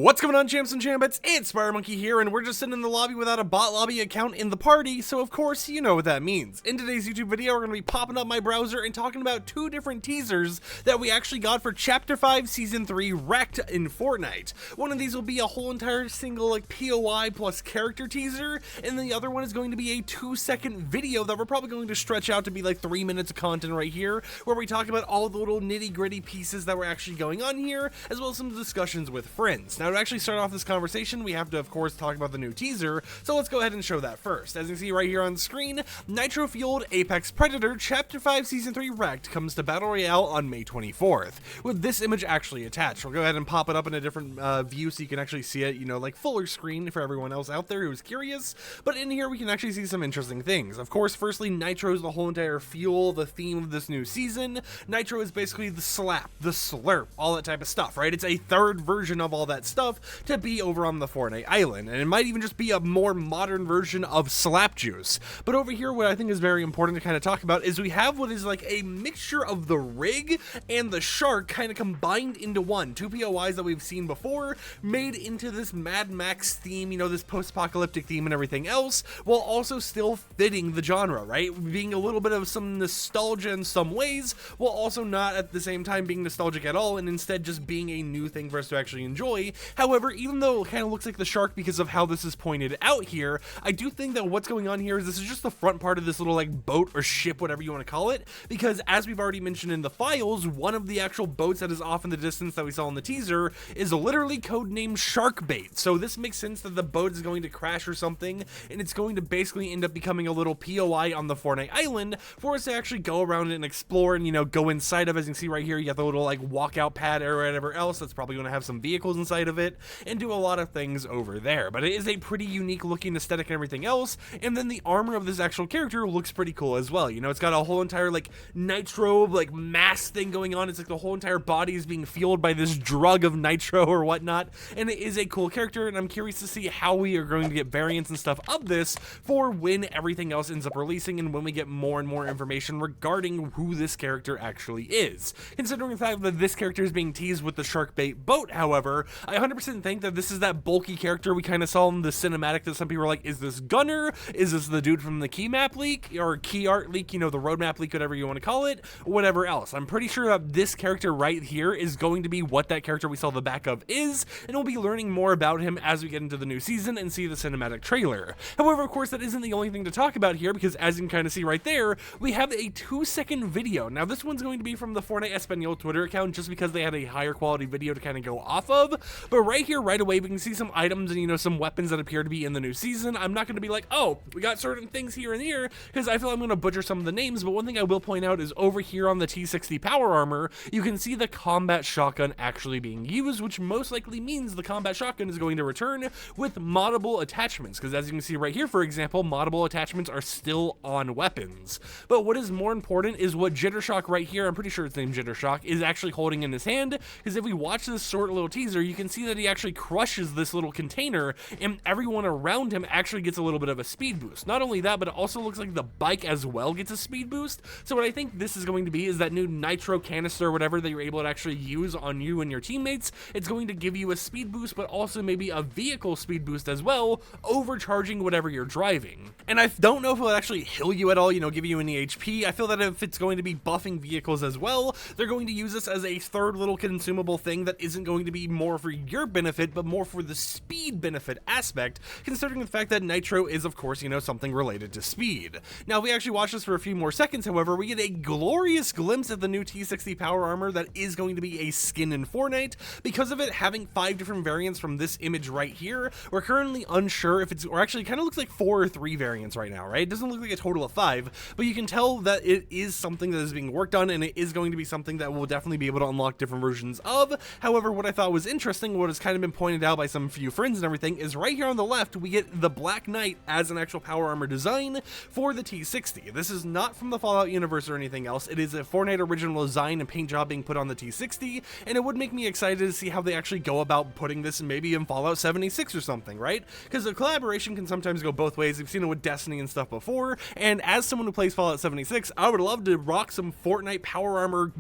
What's going on, champs and chambits? It's FireMonkey here, and we're just sitting in the lobby without a bot lobby account in the party, so of course you know what that means. In today's YouTube video, we're going to be popping up my browser and talking about two different teasers that we actually got for Chapter 5 Season 3 Wrecked in Fortnite. One of these will be a whole entire single POI plus character teaser, and then the other one is going to be a 2-second video that we're probably going to stretch out to be like 3 minutes of content right here, where we talk about all the little nitty-gritty pieces that were actually going on here, as well as some discussions with friends. Now, to actually start off this conversation, we have to, of course, talk about the new teaser, so let's go ahead and show that first. As you can see right here on the screen, Nitro-fueled Apex Predator Chapter 5 Season 3 Wrecked comes to Battle Royale on May 24th, with this image actually attached. We'll go ahead and pop it up in a different view so you can actually see it, like fuller screen for everyone else out there who's curious, but in here we can actually see some interesting things. Of course, firstly, Nitro is the whole entire fuel, the theme of this new season. Nitro is basically the slap, the slurp, all that type of stuff, right? It's a third version of all that stuff to be over on the Fortnite island, and it might even just be a more modern version of slap juice. But over here, what I think is very important to kind of talk about is we have what is like a mixture of the rig and the shark kind of combined into one. Two POIs that we've seen before made into this Mad Max theme, this post-apocalyptic theme and everything else, while also still fitting the genre, right? Being a little bit of some nostalgia in some ways, while also not at the same time being nostalgic at all, and instead just being a new thing for us to actually enjoy. However, even though it kind of looks like the shark because of how this is pointed out here, I do think that what's going on here is this is just the front part of this little boat or ship, whatever you want to call it, because as we've already mentioned in the files, one of the actual boats that is off in the distance that we saw in the teaser is literally codenamed Sharkbait. So this makes sense that the boat is going to crash or something, and it's going to basically end up becoming a little POI on the Fortnite island for us to actually go around and explore and go inside of. As you can see right here, you got the little walkout pad or whatever else that's probably going to have some vehicles inside of it and do a lot of things over there. But it is a pretty unique looking aesthetic and everything else, and then the armor of this actual character looks pretty cool as well. It's got a whole entire nitro mass thing going on. It's like the whole entire body is being fueled by this drug of nitro or whatnot, and it is a cool character, and I'm curious to see how we are going to get variants and stuff of this for when everything else ends up releasing and when we get more and more information regarding who this character actually is. Considering the fact that this character is being teased with the Sharkbait boat, however, I 100% think that this is that bulky character we kind of saw in the cinematic that some people are like, is this Gunner? Is this the dude from the key map leak or key art leak, the roadmap leak, whatever you want to call it, whatever else. I'm pretty sure that this character right here is going to be what that character we saw the back of is, and we'll be learning more about him as we get into the new season and see the cinematic trailer. However, of course, that isn't the only thing to talk about here, because as you can kind of see right there, we have a 2-second video. Now, this one's going to be from the Fortnite Espanol Twitter account just because they had a higher quality video to kind of go off of, but right here, right away, we can see some items and, some weapons that appear to be in the new season. I'm not going to be like, oh, we got certain things here and here, because I feel I'm going to butcher some of the names, but one thing I will point out is over here on the T60 power armor, you can see the combat shotgun actually being used, which most likely means the combat shotgun is going to return with moddable attachments, because as you can see right here, for example, moddable attachments are still on weapons. But what is more important is what Jittershock right here, I'm pretty sure it's named Jittershock, is actually holding in his hand, because if we watch this short little teaser, you can see that he actually crushes this little container, and everyone around him actually gets a little bit of a speed boost. Not only that, but it also looks like the bike as well gets a speed boost. So what I think this is going to be is that new nitro canister or whatever that you're able to actually use on you and your teammates. It's going to give you a speed boost, but also maybe a vehicle speed boost as well, overcharging whatever you're driving. And I don't know if it'll actually heal you at all, give you any HP. I feel that if it's going to be buffing vehicles as well, they're going to use this as a third little consumable thing that isn't going to be more for your benefit, but more for the speed benefit aspect, considering the fact that nitro is, of course, something related to speed. Now, if we actually watch this for a few more seconds, however, we get a glorious glimpse at the new T60 power armor that is going to be a skin in Fortnite. Because of it having 5 different variants from this image right here, we're currently unsure if it's, or actually it kind of looks like 4 or 3 variants right now, right? It doesn't look like a total of 5, but you can tell that it is something that is being worked on, and it is going to be something that we'll definitely be able to unlock different versions of. However, what I thought was interesting, what has kind of been pointed out by some few friends and everything, is right here on the left, we get the Black Knight as an actual power armor design for the T60. This is not from the Fallout universe or anything else. It is a Fortnite original design and paint job being put on the T60, and it would make me excited to see how they actually go about putting this maybe in Fallout 76 or something, right? Because the collaboration can sometimes go both ways. We've seen it with Destiny and stuff before, and as someone who plays Fallout 76, I would love to rock some Fortnite power armor,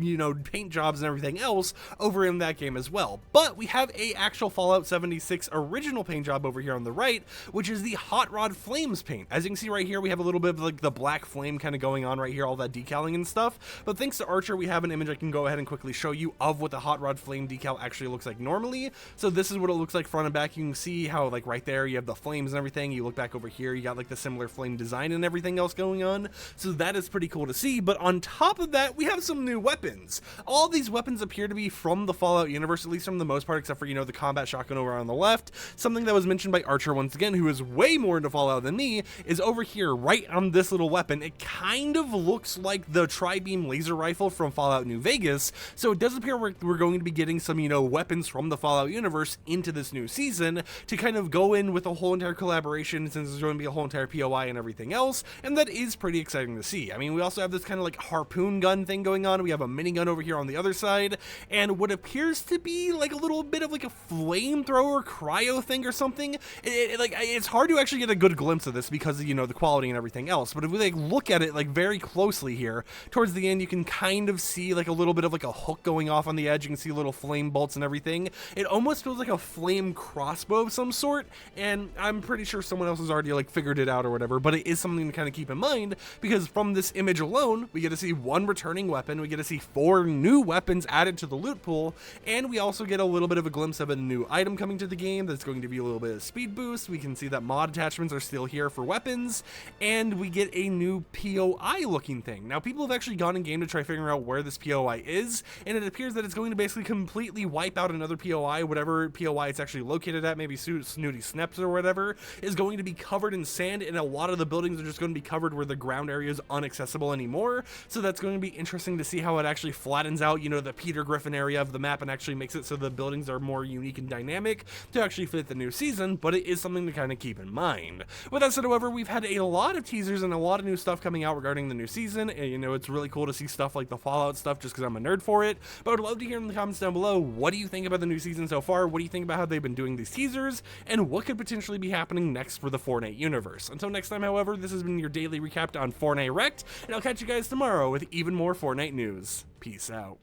paint jobs and everything else over in that game as well. But we have a the actual Fallout 76 original paint job over here on the right, which is the Hot Rod Flames paint. As you can see right here, we have a little bit of like the black flame kind of going on right here, all that decaling and stuff. But thanks to Archer, we have an image I can go ahead and quickly show you of what the Hot Rod Flame decal actually looks like normally. So this is what it looks like front and back. You can see how like right there you have the flames and everything. You look back over here, you got like the similar flame design and everything else going on. So that is pretty cool to see. But on top of that, we have some new weapons. All these weapons appear to be from the Fallout universe, at least from the most part, except for, you know, the combat shotgun over on the left. Something that was mentioned by Archer once again, who is way more into Fallout than me, is over here right on this little weapon. It kind of looks like the tri-beam laser rifle from Fallout New Vegas. So it does appear we're going to be getting some, you know, weapons from the Fallout universe into this new season to kind of go in with a whole entire collaboration, since there's going to be a whole entire POI and everything else. And that is pretty exciting to see. I mean, we also have this kind of like harpoon gun thing going on. We have a minigun over here on the other side, and what appears to be like a little bit of like a flamethrower cryo thing or something. It's hard to actually get a good glimpse of this because of, you know, the quality and everything else. But if we like look at it like very closely here, towards the end, you can kind of see like a little bit of like a hook going off on the edge. You can see little flame bolts and everything. It almost feels like a flame crossbow of some sort, and I'm pretty sure someone else has already like figured it out or whatever, but it is something to kind of keep in mind, because from this image alone, we get to see one returning weapon, we get to see 4 new weapons added to the loot pool, and we also get a little bit of a glimpse of a new item coming to the game that's going to be a little bit of speed boost. We can see that mod attachments are still here for weapons, and we get a new POI looking thing. Now, people have actually gone in game to try figuring out where this POI is, and it appears that it's going to basically completely wipe out another POI, whatever POI it's actually located at, maybe Snooty Sneps or whatever, is going to be covered in sand, and a lot of the buildings are just going to be covered where the ground area is inaccessible anymore. So that's going to be interesting to see how it actually flattens out, you know, the Peter Griffin area of the map, and actually makes it so the buildings are more unique and dynamic to actually fit the new season. But it is something to kind of keep in mind. With that said, however, we've had a lot of teasers and a lot of new stuff coming out regarding the new season, and you know, it's really cool to see stuff like the Fallout stuff just because I'm a nerd for it. But I would love to hear in the comments down below, what do you think about the new season so far? What do you think about how they've been doing these teasers, and what could potentially be happening next for the Fortnite universe? Until next time, however, this has been your daily recap on Fortnite Wrecked, and I'll catch you guys tomorrow with even more Fortnite news. Peace out.